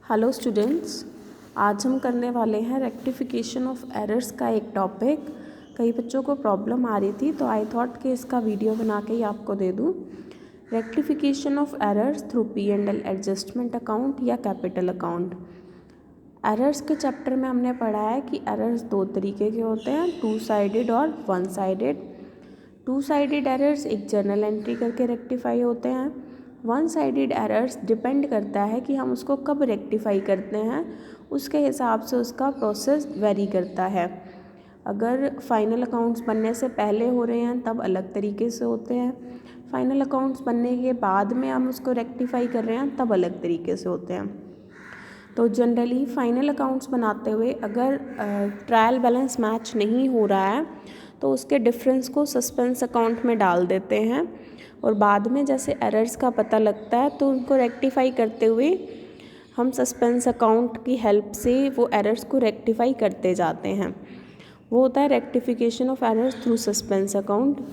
Hello students, आज हम करने वाले हैं रेक्टिफिकेशन ऑफ एरर्स का एक टॉपिक। कई बच्चों को प्रॉब्लम आ रही थी तो आई थॉट कि इसका वीडियो बना के ही आपको दे दूं। Rectification of errors through P&L adjustment account या कैपिटल अकाउंट। एरर्स के चैप्टर में हमने पढ़ा है कि एरर्स दो तरीके के होते हैं, टू साइडेड और one sided. Two sided errors एक जर्नल एंट्री करके रेक्टिफाई होते हैं। वन साइडेड एरर्स डिपेंड करता है कि हम उसको कब रेक्टिफाई करते हैं, उसके हिसाब से उसका प्रोसेस वेरी करता है। अगर फाइनल अकाउंट्स बनने से पहले हो रहे हैं तब अलग तरीके से होते हैं, फाइनल अकाउंट्स बनने के बाद में हम उसको रेक्टिफाई कर रहे हैं तब अलग तरीके से होते हैं। तो जनरली फाइनल अकाउंट्स बनाते हुए अगर ट्रायल बैलेंस मैच नहीं हो रहा है तो उसके डिफरेंस को सस्पेंस अकाउंट में डाल देते हैं और बाद में जैसे एरर्स का पता लगता है तो उनको रेक्टिफाई करते हुए हम सस्पेंस अकाउंट की हेल्प से वो एरर्स को रेक्टिफाई करते जाते हैं। वो होता है rectification of errors through suspense account.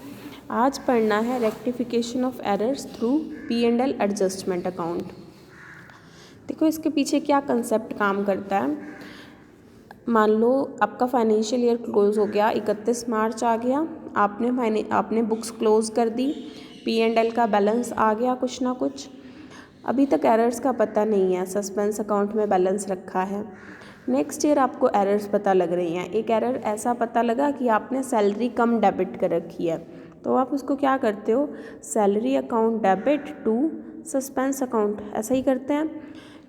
आज पढ़ना है rectification of errors through P&L adjustment account. देखो इसके पीछे क्या कंसेप्ट काम करता है। मान लो आपका फाइनेंशियल ईयर क्लोज हो गया, 31 मार्च आ गया, आपने बुक्स क्लोज कर दी, P&L का बैलेंस आ गया कुछ ना कुछ। अभी तक एरर्स का पता नहीं है, सस्पेंस अकाउंट में बैलेंस रखा है। नेक्स्ट ईयर आपको एरर्स पता लग रही हैं। एक एरर ऐसा पता लगा कि आपने सैलरी कम डेबिट कर रखी है, तो आप उसको क्या करते हो, salary account debit to suspense account, ऐसा ही करते हैं।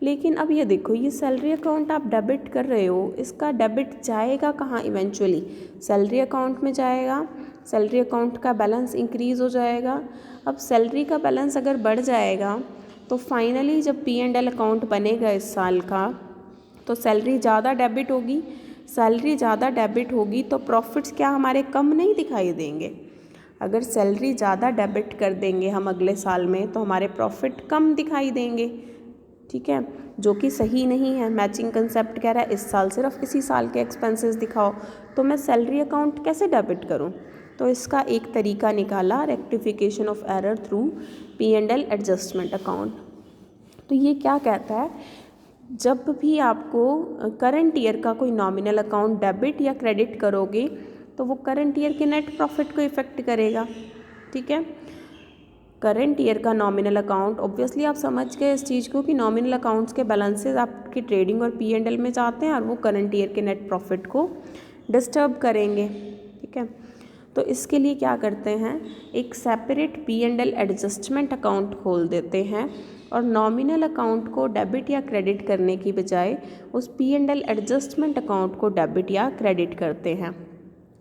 लेकिन अब ये देखो, ये सैलरी अकाउंट आप डेबिट कर रहे हो, इसका डेबिट जाएगा कहाँ इवेंचुअली, सैलरी अकाउंट में जाएगा। सैलरी अकाउंट का बैलेंस इंक्रीज़ हो जाएगा। अब सैलरी का बैलेंस अगर बढ़ जाएगा तो फाइनली जब P&L अकाउंट बनेगा इस साल का तो सैलरी ज़्यादा डेबिट होगी। सैलरी ज़्यादा डेबिट होगी तो प्रॉफिट्स क्या हमारे कम नहीं दिखाई देंगे। अगर सैलरी ज़्यादा डेबिट कर देंगे हम अगले साल में तो हमारे प्रॉफिट कम दिखाई देंगे, ठीक है, जो कि सही नहीं है। मैचिंग कंसेप्ट कह रहा है इस साल सिर्फ इसी साल के एक्सपेंसेस दिखाओ, तो मैं सैलरी अकाउंट कैसे डेबिट करूं। तो इसका एक तरीका निकाला, rectification of error through P&L adjustment account. तो ये क्या कहता है, जब भी आपको करंट ईयर का कोई नॉमिनल अकाउंट डेबिट या क्रेडिट करोगे तो वो करंट ईयर के नेट प्रॉफिट को इफ़ेक्ट करेगा, ठीक है। करंट ईयर का नॉमिनल अकाउंट, ऑब्वियसली आप समझ गए इस चीज़ को कि नॉमिनल अकाउंट्स के बैलेंसेस आपकी ट्रेडिंग और P&L में जाते हैं और वो करंट ईयर के नेट प्रॉफिट को डिस्टर्ब करेंगे, ठीक है। तो इसके लिए क्या करते हैं, एक सेपरेट P&L एडजस्टमेंट अकाउंट खोल देते हैं और नॉमिनल अकाउंट को डेबिट या क्रेडिट करने की बजाय उस P&L एडजस्टमेंट अकाउंट को डेबिट या क्रेडिट करते हैं।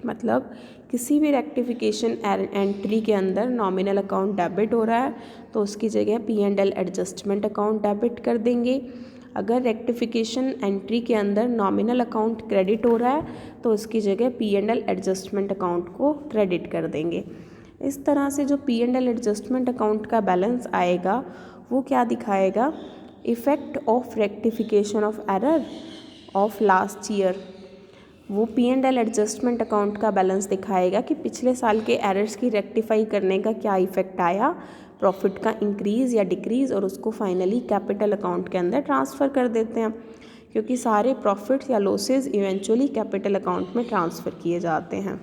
मतलब किसी भी रेक्टिफिकेशन एंट्री के अंदर नॉमिनल अकाउंट डेबिट हो रहा है तो उसकी जगह P&L एडजस्टमेंट अकाउंट डेबिट कर देंगे। अगर रेक्टिफिकेशन एंट्री के अंदर नॉमिनल अकाउंट क्रेडिट हो रहा है तो उसकी जगह P&L एडजस्टमेंट अकाउंट को क्रेडिट कर देंगे। इस तरह से जो P&L एडजस्टमेंट अकाउंट का बैलेंस आएगा वो क्या दिखाएगा, effect of rectification of error of last year. वो P&L एडजस्टमेंट अकाउंट का बैलेंस दिखाएगा कि पिछले साल के एरर्स की रेक्टिफाई करने का क्या इफ़ेक्ट आया, प्रॉफिट का इंक्रीज़ या डिक्रीज़, और उसको फाइनली कैपिटल अकाउंट के अंदर ट्रांसफ़र कर देते हैं, क्योंकि सारे प्रॉफिट्स या लॉसेस इवेंचुअली कैपिटल अकाउंट में ट्रांसफ़र किए जाते हैं।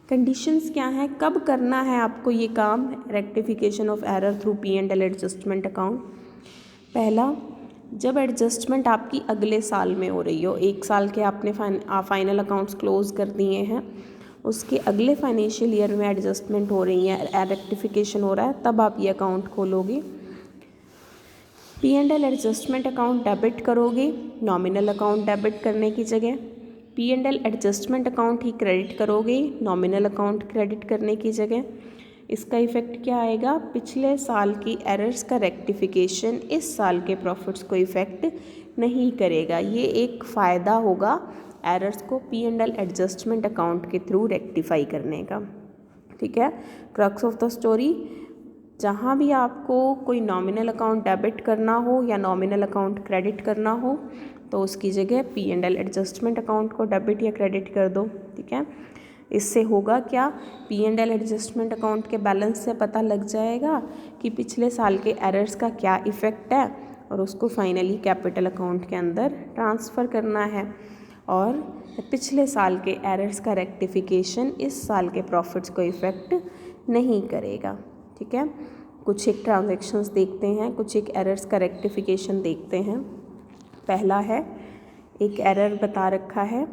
कंडीशंस क्या हैं, कब करना है आपको ये काम, rectification of error through P&L adjustment account. पहला, जब एडजस्टमेंट आपकी अगले साल में हो रही हो, एक साल के आपने फाइनल अकाउंट्स क्लोज कर दिए हैं, उसके अगले फाइनेंशियल ईयर में एडजस्टमेंट हो रही है, रेक्टिफिकेशन हो रहा है, तब आप ये अकाउंट खोलोगे। P&L एडजस्टमेंट अकाउंट डेबिट करोगे नॉमिनल अकाउंट डेबिट करने की जगह, P&L एडजस्टमेंट अकाउंट ही क्रेडिट करोगे नॉमिनल अकाउंट क्रेडिट करने की जगह। इसका इफ़ेक्ट क्या आएगा, पिछले साल की एरर्स का रेक्टिफिकेशन इस साल के प्रॉफिट्स को इफ़ेक्ट नहीं करेगा। ये एक फ़ायदा होगा एरर्स को P&L एडजस्टमेंट अकाउंट के थ्रू रेक्टिफाई करने का, ठीक है। क्रक्स ऑफ द स्टोरी, जहाँ भी आपको कोई नॉमिनल अकाउंट डेबिट करना हो या नॉमिनल अकाउंट क्रेडिट करना हो तो उसकी जगह P&L एडजस्टमेंट अकाउंट को डेबिट या क्रेडिट कर दो, ठीक है। इससे होगा क्या, P&L एडजस्टमेंट अकाउंट के बैलेंस से पता लग जाएगा कि पिछले साल के एरर्स का क्या इफ़ेक्ट है और उसको फाइनली कैपिटल अकाउंट के अंदर ट्रांसफ़र करना है। और पिछले साल के एरर्स का रेक्टिफिकेशन इस साल के प्रॉफिट्स को इफ़ेक्ट नहीं करेगा। ठीक है, कुछ एक ट्रांजैक्शंस देखते हैं, कुछ एक एरर्स का रेक्टिफिकेशन देखते हैं। पहला है, एक एरर बता रखा है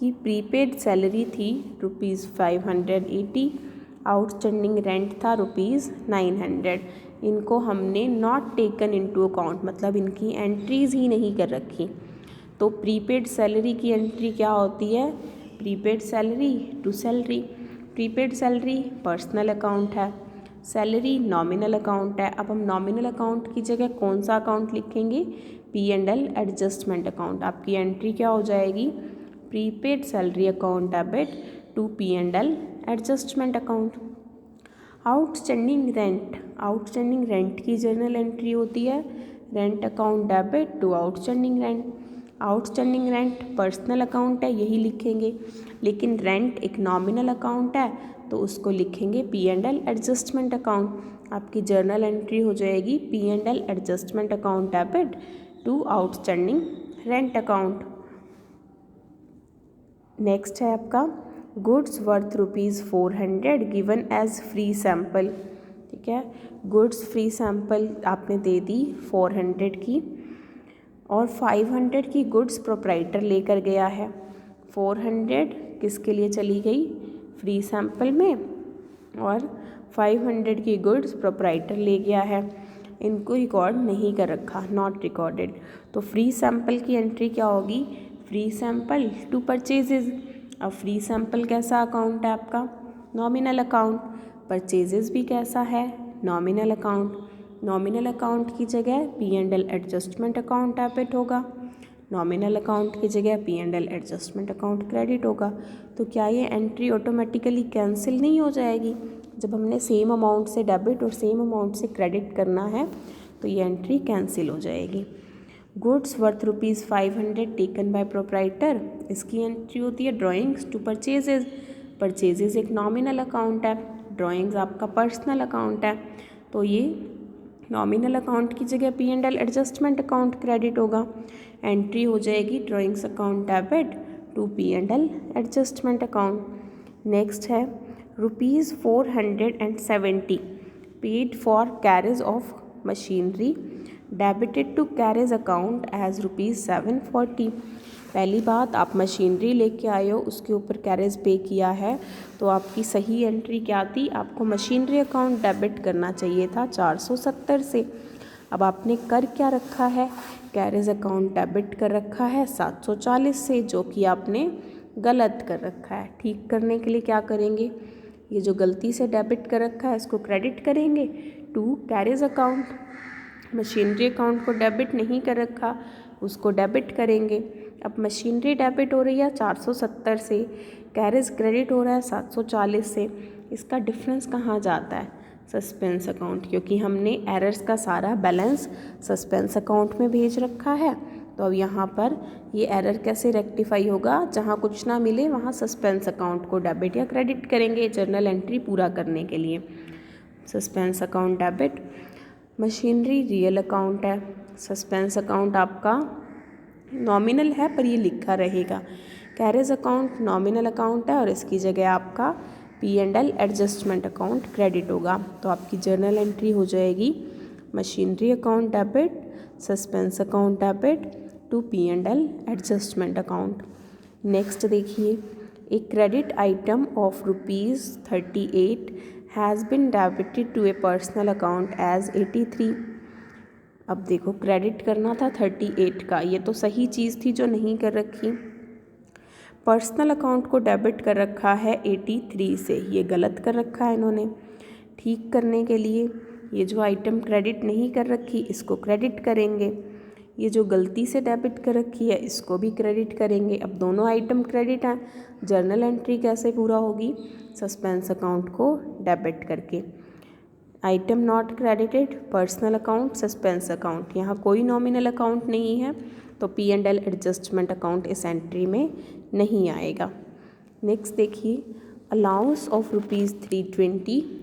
कि प्रीपेड सैलरी थी ₹580, आउटस्टैंडिंग रेंट था ₹900। इनको हमने नॉट टेकन इनटू अकाउंट, मतलब इनकी एंट्रीज़ ही नहीं कर रखी। तो प्रीपेड सैलरी की एंट्री क्या होती है? Prepaid salary to salary. Prepaid salary personal account है, सैलरी नॉमिनल अकाउंट है। अब हम नॉमिनल अकाउंट की जगह कौन सा अकाउंट लिखेंगे? P&L adjustment account. आपकी एंट्री क्या हो जाएगी? Prepaid salary account debit to P&L adjustment account. Outstanding rent, outstanding rent की जर्नल एंट्री होती है rent account debit to outstanding rent. Outstanding rent personal account है, यही लिखेंगे, लेकिन रेंट एक नॉमिनल अकाउंट है तो उसको लिखेंगे P&L एडजस्टमेंट अकाउंट। आपकी जर्नल एंट्री हो जाएगी P&L adjustment account debit to outstanding rent account. Next है आपका goods worth ₹400 given as free sample. ठीक है, गुड्स फ्री सैम्पल आपने दे दी 400 की, और 500 की गुड्स प्रोप्राइटर लेकर गया है। 400 किसके लिए चली गई? फ्री सैम्पल में, और 500 की गुड्स प्रोप्राइटर ले गया है। इनको रिकॉर्ड नहीं कर रखा, नॉट रिकॉर्डेड। तो फ्री सैम्पल की एंट्री क्या होगी? Free sample to purchases. अब फ्री सैम्पल कैसा अकाउंट है आपका? Nominal account. परचेजेज भी कैसा है? Nominal account. नॉमिनल अकाउंट की जगह P&L एडजस्टमेंट अकाउंट डेबिट होगा, नॉमिनल अकाउंट की जगह P&L एडजस्टमेंट अकाउंट क्रेडिट होगा। तो क्या ये एंट्री ऑटोमेटिकली कैंसिल नहीं हो जाएगी? जब हमने सेम अमाउंट से डेबिट और सेम अमाउंट से क्रेडिट करना है तो ये एंट्री कैंसिल हो जाएगी। Goods worth ₹500 taken by proprietor, इसकी एंट्री होती है ड्राइंग्स टू परचेजेज। परचेजेज एक नॉमिनल अकाउंट है, ड्राइंग्स आपका पर्सनल अकाउंट है, तो ये नॉमिनल अकाउंट की जगह P&L एडजस्टमेंट अकाउंट क्रेडिट होगा। एंट्री हो जाएगी drawings account debit to P&L adjustment account. Next है ₹470 paid for carriage of machinery debited to carriage account as ₹740। पहली बात, आप मशीनरी लेके आए हो, उसके ऊपर कैरेज पे किया है, तो आपकी सही एंट्री क्या थी? आपको मशीनरी अकाउंट डेबिट करना चाहिए था 470 से। अब आपने कर क्या रखा है? कैरेज अकाउंट डेबिट कर रखा है 740 से, जो कि आपने गलत कर रखा है। ठीक करने के लिए क्या करेंगे? ये जो गलती से डेबिट कर रखा है इसको क्रेडिट करेंगे to carriage account. Machinery account को डेबिट नहीं कर रखा, उसको डेबिट करेंगे। अब मशीनरी डेबिट हो रही है 470 से, कैरेज क्रेडिट हो रहा है 740 से। इसका डिफरेंस कहाँ जाता है? सस्पेंस अकाउंट, क्योंकि हमने एरर्स का सारा बैलेंस सस्पेंस अकाउंट में भेज रखा है। तो अब यहाँ पर ये एरर कैसे रेक्टिफाई होगा? जहाँ कुछ ना मिले वहाँ सस्पेंस अकाउंट को डेबिट या क्रेडिट करेंगे जर्नल एंट्री पूरा करने के लिए। Suspense account debit. Machinery real account है, सस्पेंस अकाउंट आपका नॉमिनल है पर ये लिखा रहेगा। कैरेज अकाउंट नॉमिनल अकाउंट है और इसकी जगह आपका P&L एडजस्टमेंट अकाउंट क्रेडिट होगा। तो आपकी जर्नल एंट्री हो जाएगी machinery account debit, suspense account debit to P&L adjustment account. Next देखिए, a credit item of ₹38 has been debited to a personal account as 83। अब देखो, क्रेडिट करना था 38 का, ये तो सही चीज़ थी जो नहीं कर रखी। पर्सनल अकाउंट को डेबिट कर रखा है 83 से, ये गलत कर रखा है इन्होंने। ठीक करने के लिए ये जो आइटम क्रेडिट नहीं कर रखी इसको क्रेडिट करेंगे, ये जो गलती से डेबिट कर रखी है इसको भी क्रेडिट करेंगे। अब दोनों आइटम क्रेडिट हैं, जर्नल एंट्री कैसे पूरा होगी? सस्पेंस अकाउंट को डेबिट करके। Item not credited, personal account, suspense account, यहाँ कोई नॉमिनल अकाउंट नहीं है तो P&L एडजस्टमेंट अकाउंट इस एंट्री में नहीं आएगा। नेक्स्ट देखिए, allowance of ₹320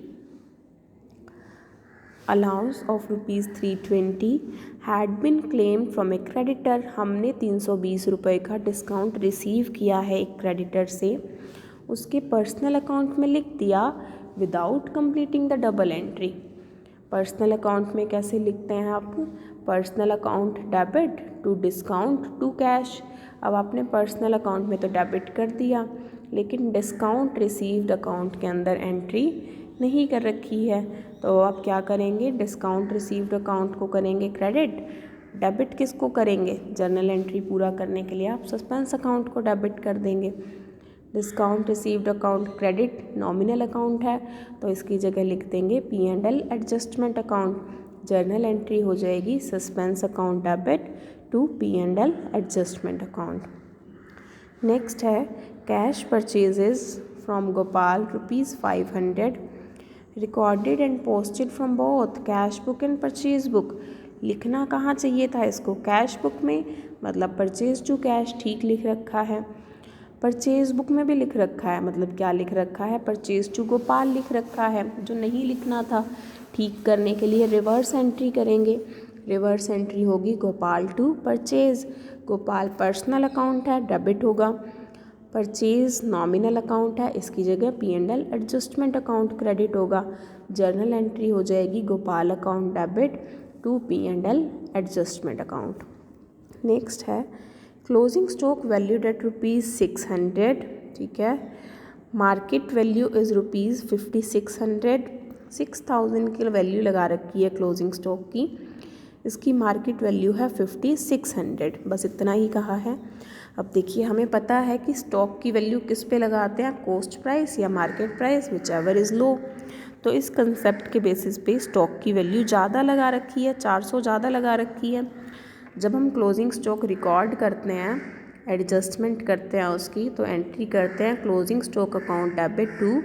allowance of ₹320 had been claimed from A creditor, हमने 320 रुपये का डिस्काउंट रिसीव किया है एक क्रेडिटर से, उसके पर्सनल अकाउंट में लिख दिया without completing the double entry. Personal account में कैसे लिखते हैं आप? Personal account debit to discount to cash. अब आपने पर्सनल अकाउंट में तो डेबिट कर दिया, लेकिन डिस्काउंट रिसीव्ड अकाउंट के अंदर एंट्री नहीं कर रखी है, तो आप क्या करेंगे? डिस्काउंट रिसीव्ड अकाउंट को करेंगे क्रेडिट, डेबिट किसको करेंगे? जर्नल एंट्री पूरा करने के लिए आप सस्पेंस अकाउंट को डेबिट कर देंगे। Discount received account credit nominal account है, तो इसकी जगह लिख देंगे P&L adjustment account. Journal entry हो जाएगी suspense account debit to P&L adjustment account. Next है cash purchases from Gopal ₹500 recorded and posted from both cash book and purchase book. लिखना कहाँ चाहिए था इसको? कैश बुक में, मतलब परचेज टू कैश ठीक लिख रखा है। परचेज बुक में भी लिख रखा है, मतलब क्या लिख रखा है? परचेज टू गोपाल लिख रखा है। जो नहीं लिखना था, ठीक करने के लिए रिवर्स एंट्री करेंगे। रिवर्स एंट्री होगी Gopal to purchase. Gopal personal account है, डेबिट होगा। परचेज नॉमिनल अकाउंट है, इसकी जगह P&L एडजस्टमेंट अकाउंट क्रेडिट होगा। जर्नल एंट्री हो जाएगी Gopal account debit to P&L adjustment account. Next है क्लोजिंग स्टॉक वैल्यूड एट ₹600, ठीक है। मार्केट वैल्यू इज़ ₹5600, 6000 की वैल्यू लगा रखी है क्लोजिंग स्टॉक की, इसकी मार्केट वैल्यू है 5600, बस इतना ही कहा है। अब देखिए, हमें पता है कि स्टॉक की वैल्यू किस पे लगाते हैं, कॉस्ट प्राइस या market price, which ever is low. तो इस कंसेप्ट के बेसिस पे स्टॉक की वैल्यू ज़्यादा लगा रखी है, 400 ज़्यादा लगा रखी है। जब हम क्लोजिंग स्टॉक रिकॉर्ड करते हैं, एडजस्टमेंट करते हैं उसकी, तो एंट्री करते हैं closing stock account debit to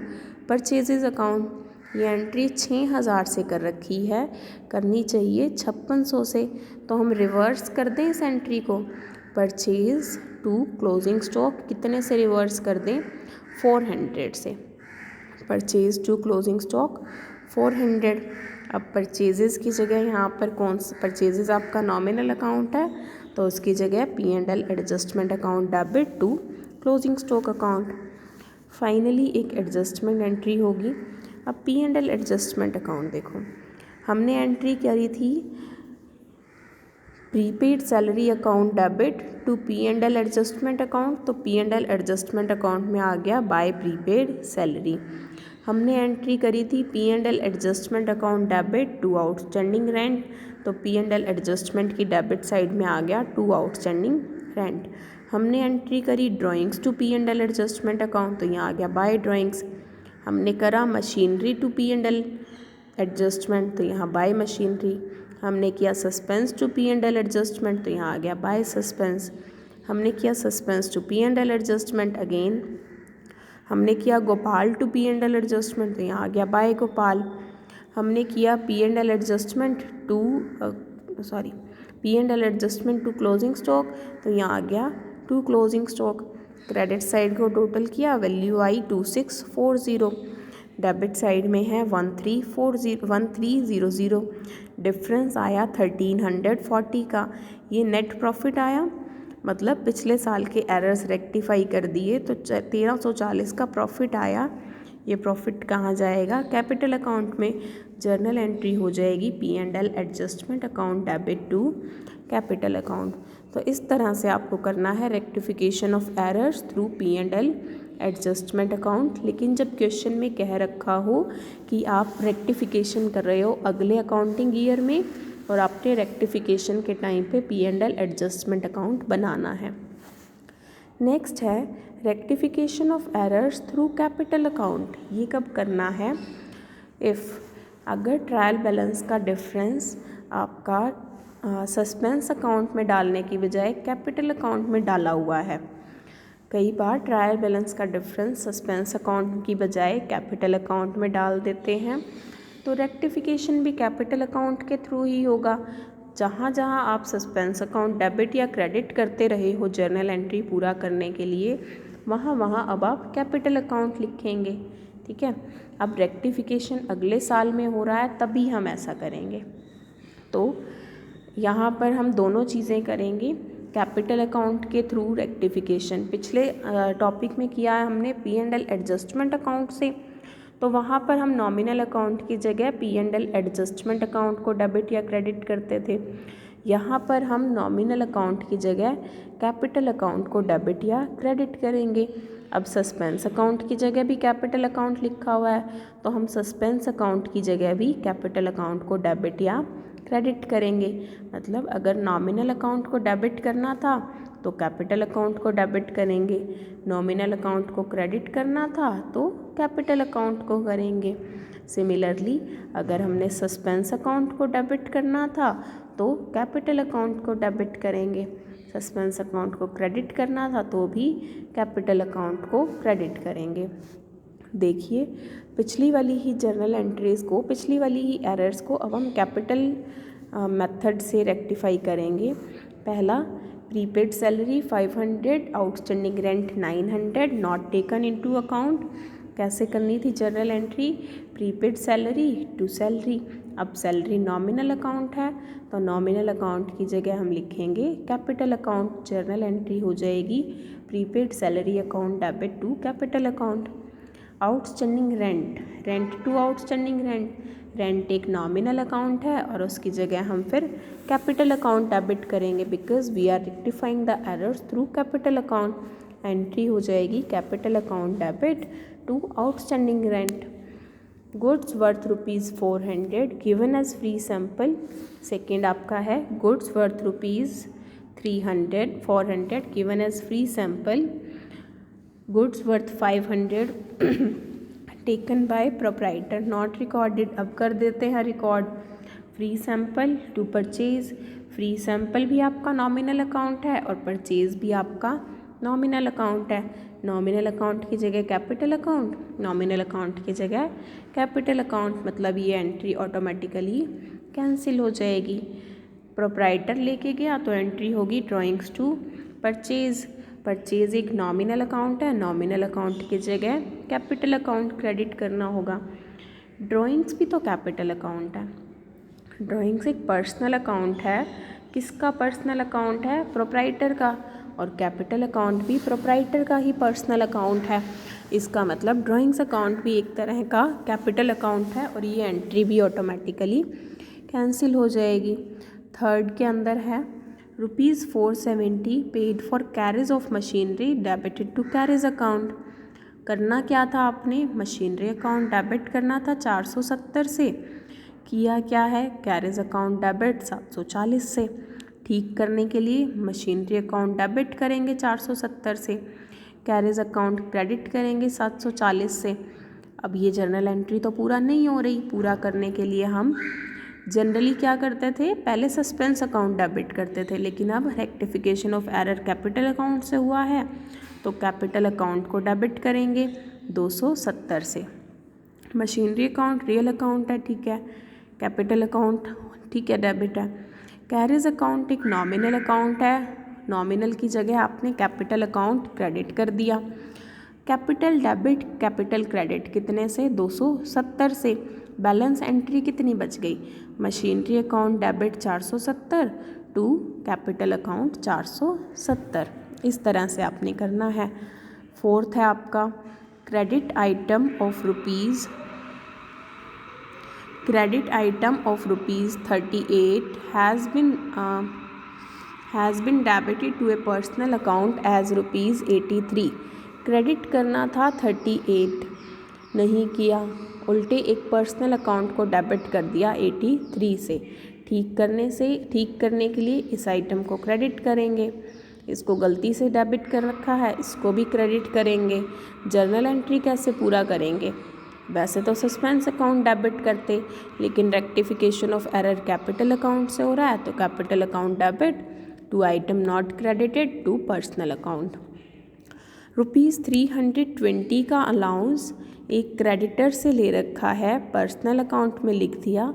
purchases account. ये एंट्री 6000 से कर रखी है, करनी चाहिए 5600 से, तो हम रिवर्स कर दें इस एंट्री को। परचेज टू क्लोजिंग स्टॉक कितने से रिवर्स कर दें? 400 से। Purchase to closing stock 400। अब परचेजेस की जगह यहाँ पर कौन सा? परचेजेस आपका नॉमिनल अकाउंट है, तो उसकी जगह P&L adjustment account debit to closing stock account. Finally एक एडजस्टमेंट एंट्री होगी। अब P&L एडजस्टमेंट अकाउंट देखो, हमने एंट्री करी थी prepaid salary account debit to P&L adjustment account, तो P&L एडजस्टमेंट अकाउंट में आ गया बाय प्रीपेड सैलरी। हमने एंट्री करी थी P&L adjustment account debit to outstanding rent, तो P&L एडजस्टमेंट की डेबिट साइड में आ गया टू आउटस्टैंडिंग रेंट। हमने एंट्री करी drawings to P&L adjustment account, तो यहाँ आ गया बाय ड्राइंग्स। हमने करा मशीनरी टू P&L एडजस्टमेंट, तो यहाँ बाय मशीनरी। हमने किया सस्पेंस टू P&L एडजस्टमेंट, तो यहाँ आ गया बाय सस्पेंस। हमने किया suspense to P&L adjustment, again हमने किया गोपाल टू P&L एडजस्टमेंट, तो यहाँ आ गया बाय गोपाल। हमने किया P&L adjustment to P&L adjustment to closing stock, तो यहाँ आ गया to closing stock. Credit side को टोटल किया, वैल्यू आई 2640, डेबिट साइड में है 1300, डिफरेंस आया 1340 का। ये नेट प्रॉफिट आया, मतलब पिछले साल के एरर्स रेक्टिफाई कर दिए, तो 1340 का प्रॉफिट आया। ये प्रॉफिट कहाँ जाएगा? कैपिटल अकाउंट में। जर्नल एंट्री हो जाएगी P&L adjustment account debit to capital account. तो इस तरह से आपको करना है rectification of errors through P&L adjustment account. लेकिन जब क्वेश्चन में कह रखा हो कि आप रेक्टिफिकेशन कर रहे हो अगले अकाउंटिंग ईयर में, और आपने रेक्टिफिकेशन के टाइम पे P&L एडजस्टमेंट अकाउंट बनाना है। नेक्स्ट है rectification of errors through capital account. ये कब करना है? अगर ट्रायल बैलेंस का डिफरेंस आपका सस्पेंस अकाउंट में डालने की बजाय कैपिटल अकाउंट में डाला हुआ है। कई बार ट्रायल बैलेंस का डिफरेंस सस्पेंस अकाउंट की बजाय कैपिटल अकाउंट में डाल देते हैं, तो रेक्टिफिकेशन भी कैपिटल अकाउंट के थ्रू ही होगा। जहाँ जहाँ आप सस्पेंस अकाउंट डेबिट या क्रेडिट करते रहे हो जर्नल एंट्री पूरा करने के लिए, वहाँ वहाँ अब आप कैपिटल अकाउंट लिखेंगे, ठीक है। अब रेक्टिफिकेशन अगले साल में हो रहा है, तभी हम ऐसा करेंगे। तो यहाँ पर हम दोनों चीज़ें करेंगे कैपिटल अकाउंट के थ्रू रेक्टिफिकेशन। पिछले टॉपिक में किया है हमने P&L एडजस्टमेंट अकाउंट से, तो वहाँ पर हम नॉमिनल अकाउंट की जगह P&L एडजस्टमेंट अकाउंट को डेबिट या क्रेडिट करते थे। यहाँ पर हम नॉमिनल अकाउंट की जगह कैपिटल अकाउंट को डेबिट या क्रेडिट करेंगे। अब सस्पेंस अकाउंट की जगह भी कैपिटल अकाउंट लिखा हुआ है, तो हम सस्पेंस अकाउंट की जगह भी कैपिटल अकाउंट को डेबिट या क्रेडिट करेंगे। मतलब अगर नॉमिनल अकाउंट को डेबिट करना था तो कैपिटल अकाउंट को डेबिट करेंगे, नॉमिनल अकाउंट को क्रेडिट करना था तो कैपिटल अकाउंट को करेंगे। सिमिलरली अगर हमने सस्पेंस अकाउंट को डेबिट करना था तो कैपिटल अकाउंट को डेबिट करेंगे, सस्पेंस अकाउंट को क्रेडिट करना था तो भी कैपिटल अकाउंट को क्रेडिट करेंगे। देखिए पिछली वाली ही जर्नल एंट्रीज़ को, पिछली वाली ही एरर्स को अब हम कैपिटल मेथड से रेक्टिफाई करेंगे। पहला, prepaid salary 500, outstanding rent 900 not taken into account. कैसे करनी थी journal entry? Prepaid salary to salary. अब सैलरी नॉमिनल अकाउंट है तो नॉमिनल अकाउंट की जगह हम लिखेंगे कैपिटल अकाउंट। जर्नल एंट्री हो जाएगी prepaid salary account debit to capital account. Outstanding rent, rent to outstanding rent. Rent एक नॉमिनल अकाउंट है और उसकी जगह हम फिर कैपिटल अकाउंट डेबिट करेंगे because we are rectifying the errors through capital account. Entry हो जाएगी capital account debit to outstanding rent. Goods worth ₹400 given as free sample. Second आपका है goods worth ₹400 given as free sample. Goods worth 500 taken by proprietor not recorded. अब कर देते हैं record. Free sample to purchase. Free sample भी आपका nominal account है और परचेज भी आपका नॉमिनल अकाउंट है। नॉमिनल अकाउंट की जगह कैपिटल अकाउंट, नॉमिनल अकाउंट की जगह कैपिटल अकाउंट, मतलब ये एंट्री ऑटोमेटिकली कैंसिल हो जाएगी। प्रोप्राइटर लेके गया तो एंट्री होगी ड्राइंग्स टू परचेज। परचेज एक नॉमिनल अकाउंट है, नॉमिनल अकाउंट की जगह कैपिटल अकाउंट क्रेडिट करना होगा। ड्राइंग्स भी तो कैपिटल अकाउंट है। ड्राइंग्स एक पर्सनल अकाउंट है। किसका पर्सनल अकाउंट है? प्रोप्राइटर का। और कैपिटल अकाउंट भी प्रोप्राइटर का ही पर्सनल अकाउंट है। इसका मतलब ड्राइंग्स अकाउंट भी एक तरह का कैपिटल अकाउंट है और ये एंट्री भी ऑटोमेटिकली कैंसिल हो जाएगी। थर्ड के अंदर है ₹470 paid for carriage of machinery debited to carriage account. करना क्या था आपने? मशीनरी अकाउंट डेबिट करना था 470 से। किया क्या है? कैरेज अकाउंट डेबिट 740 से। ठीक करने के लिए मशीनरी अकाउंट डेबिट करेंगे 470 से, कैरेज अकाउंट क्रेडिट करेंगे 740 से। अब ये जर्नल एंट्री तो पूरा नहीं हो रही। पूरा करने के लिए हम जनरली क्या करते थे? पहले सस्पेंस अकाउंट डेबिट करते थे, लेकिन अब rectification of error capital account से हुआ है तो कैपिटल अकाउंट को डेबिट करेंगे 270 से। मशीनरी अकाउंट रियल अकाउंट है, ठीक है। कैपिटल अकाउंट, ठीक है, डेबिट है। कैरेज अकाउंट एक नॉमिनल अकाउंट है, नॉमिनल की जगह आपने कैपिटल अकाउंट क्रेडिट कर दिया। कैपिटल डेबिट कैपिटल क्रेडिट कितने से? 270 से। बैलेंस एंट्री कितनी बच गई? Machinery account debit 470 to capital account 470। इस तरह से आपने करना है। फोर्थ है आपका credit item of ₹38 has been debited to a personal account as ₹83। Credit करना था 38, नहीं किया, उल्टे एक पर्सनल अकाउंट को डेबिट कर दिया 83 से। ठीक करने के लिए इस आइटम को क्रेडिट करेंगे। इसको गलती से डेबिट कर रखा है, इसको भी क्रेडिट करेंगे। जर्नल एंट्री कैसे पूरा करेंगे? वैसे तो सस्पेंस अकाउंट डेबिट करते, लेकिन rectification of error capital account से हो रहा है तो capital account debit to item not credited to personal account. ₹320 का अलाउंस एक क्रेडिटर से ले रखा है, पर्सनल अकाउंट में लिख दिया,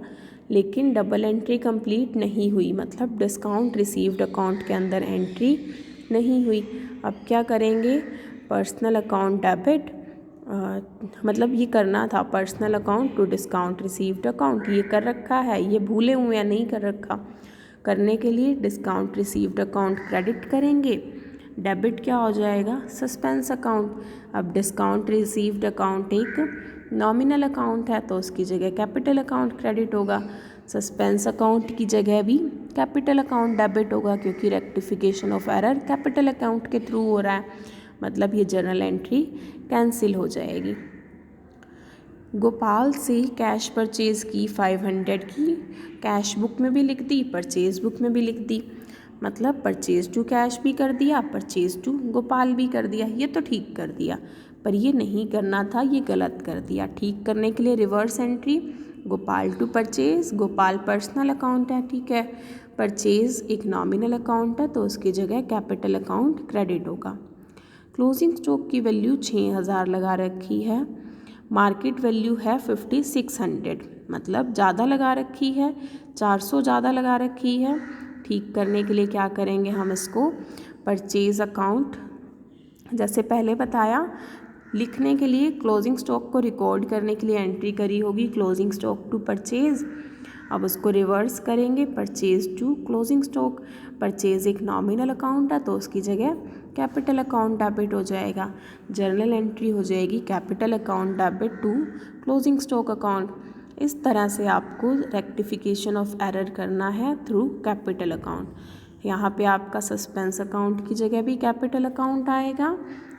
लेकिन डबल एंट्री कंप्लीट नहीं हुई, मतलब डिस्काउंट रिसीव्ड अकाउंट के अंदर एंट्री नहीं हुई। अब क्या करेंगे? पर्सनल अकाउंट डेबिट, मतलब ये करना था personal account to discount received account, ये कर रखा है, ये भूले हुए या नहीं कर रखा। करने के लिए डिस्काउंट रिसीव्ड अकाउंट क्रेडिट करेंगे, डेबिट क्या हो जाएगा, सस्पेंस अकाउंट। अब डिस्काउंट रिसीव्ड अकाउंट एक नॉमिनल अकाउंट है तो उसकी जगह कैपिटल अकाउंट क्रेडिट होगा, सस्पेंस अकाउंट की जगह भी कैपिटल अकाउंट डेबिट होगा, क्योंकि rectification of error capital account के थ्रू हो रहा है, मतलब ये जर्नल एंट्री कैंसिल हो जाएगी। गोपाल से कैश परचेज़ की 500 की, कैश बुक में भी लिख दी, परचेज बुक में भी लिख दी, मतलब परचेज टू कैश भी कर दिया, परचेज टू गोपाल भी कर दिया, ये तो ठीक कर दिया। पर ये नहीं करना था, ये गलत कर दिया। ठीक करने के लिए reverse entry, Gopal to purchase, Gopal personal account है, ठीक है, परचेज एक नॉमिनल अकाउंट है तो उसकी जगह कैपिटल अकाउंट क्रेडिट होगा। क्लोजिंग स्टॉक की वैल्यू 6000 लगा रखी है, मार्केट वैल्यू है 5600, मतलब ज़्यादा लगा रखी है, 400 ज़्यादा लगा रखी है। ठीक करने के लिए क्या करेंगे हम इसको, परचेज़ अकाउंट जैसे पहले बताया, लिखने के लिए क्लोजिंग स्टॉक को रिकॉर्ड करने के लिए एंट्री करी होगी क्लोजिंग स्टॉक टू परचेज़। अब उसको रिवर्स करेंगे, purchase to closing stock, purchase एक नॉमिनल अकाउंट है तो उसकी जगह कैपिटल अकाउंट डेबिट हो जाएगा, जर्नल एंट्री हो जाएगी capital account debit to closing stock account. इस तरह से आपको रेक्टिफिकेशन ऑफ एरर करना है थ्रू कैपिटल अकाउंट। यहाँ पे आपका सस्पेंस अकाउंट की जगह भी कैपिटल अकाउंट आएगा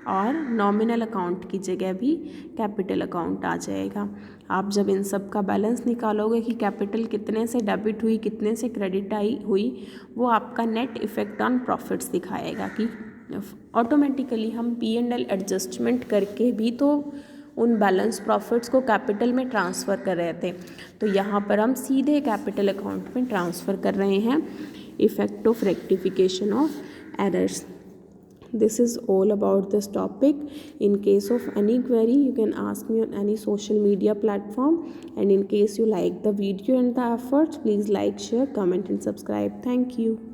और नॉमिनल अकाउंट की जगह भी कैपिटल अकाउंट आ जाएगा। आप जब इन सब का बैलेंस निकालोगे कि कैपिटल कितने से डेबिट हुई, कितने से क्रेडिट आई हुई, वो आपका नेट इफ़ेक्ट ऑन प्रॉफिट्स दिखाएगा कि ऑटोमेटिकली हम P&L एडजस्टमेंट करके भी तो उन बैलेंस प्रॉफिट्स को कैपिटल में ट्रांसफ़र कर रहे थे, तो यहाँ पर हम सीधे कैपिटल अकाउंट में ट्रांसफ़र कर रहे हैं। Effect of rectification of errors. This is all about this topic. In case of any query, you can ask me on any social media platform. And in case you like the video and the efforts, please like, share, comment and subscribe. Thank you.